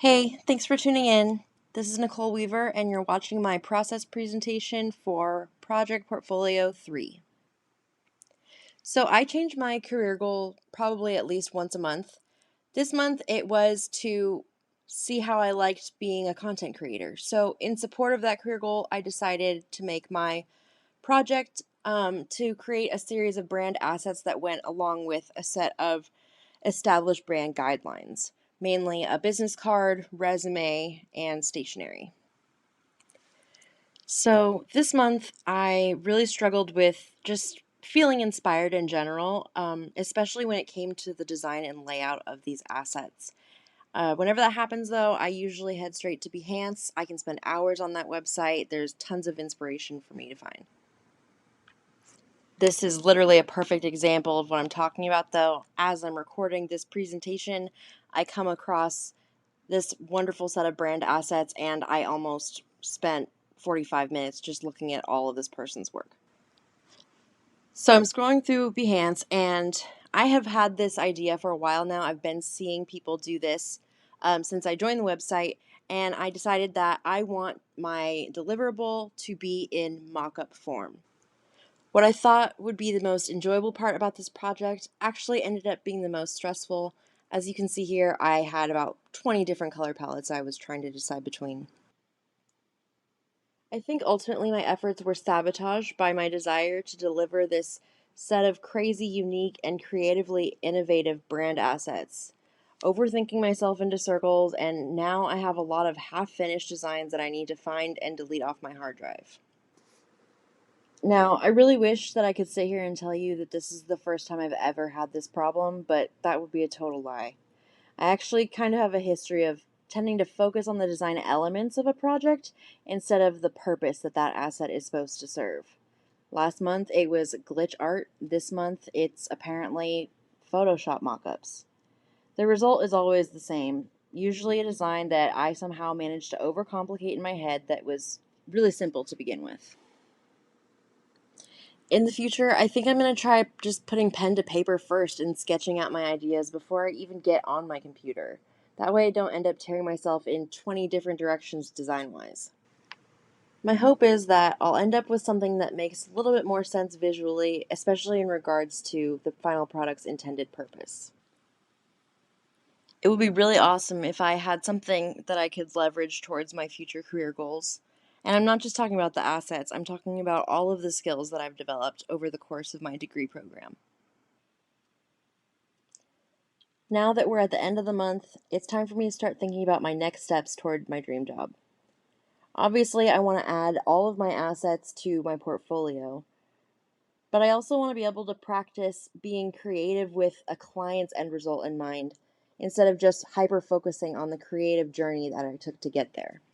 Hey, thanks for tuning in. This is Nicole Weaver, and you're watching my process presentation for Project Portfolio 3. So, I change my career goal probably at least once a month. This month, it was to see how I liked being a content creator. So, in support of that career goal, I decided to make my project to create a series of brand assets that went along with a set of established brand guidelines, mainly a business card, resume, and stationery. So this month, I really struggled with just feeling inspired in general, especially when it came to the design and layout of these assets. Whenever that happens, though, I usually head straight to Behance. I can spend hours on that website. There's tons of inspiration for me to find. This is literally a perfect example of what I'm talking about, though. As I'm recording this presentation, I come across this wonderful set of brand assets, and I almost spent 45 minutes just looking at all of this person's work. So I'm scrolling through Behance, and I have had this idea for a while now. I've been seeing people do this since I joined the website, and I decided that I want my deliverable to be in mock-up form. What I thought would be the most enjoyable part about this project actually ended up being the most stressful. As you can see here, I had about 20 different color palettes I was trying to decide between. I think ultimately my efforts were sabotaged by my desire to deliver this set of crazy, unique, and creatively innovative brand assets. Overthinking myself into circles, and now I have a lot of half-finished designs that I need to find and delete off my hard drive. Now, I really wish that I could sit here and tell you that this is the first time I've ever had this problem, but that would be a total lie. I actually kind of have a history of tending to focus on the design elements of a project instead of the purpose that that asset is supposed to serve. Last month it was glitch art. This month it's apparently Photoshop mockups. The result is always the same. Usually a design that I somehow managed to overcomplicate in my head that was really simple to begin with. In the future, I think I'm going to try just putting pen to paper first and sketching out my ideas before I even get on my computer. That way I don't end up tearing myself in 20 different directions design-wise. My hope is that I'll end up with something that makes a little bit more sense visually, especially in regards to the final product's intended purpose. It would be really awesome if I had something that I could leverage towards my future career goals. And I'm not just talking about the assets, I'm talking about all of the skills that I've developed over the course of my degree program. Now that we're at the end of the month, it's time for me to start thinking about my next steps toward my dream job. Obviously, I want to add all of my assets to my portfolio, but I also want to be able to practice being creative with a client's end result in mind instead of just hyper focusing on the creative journey that I took to get there.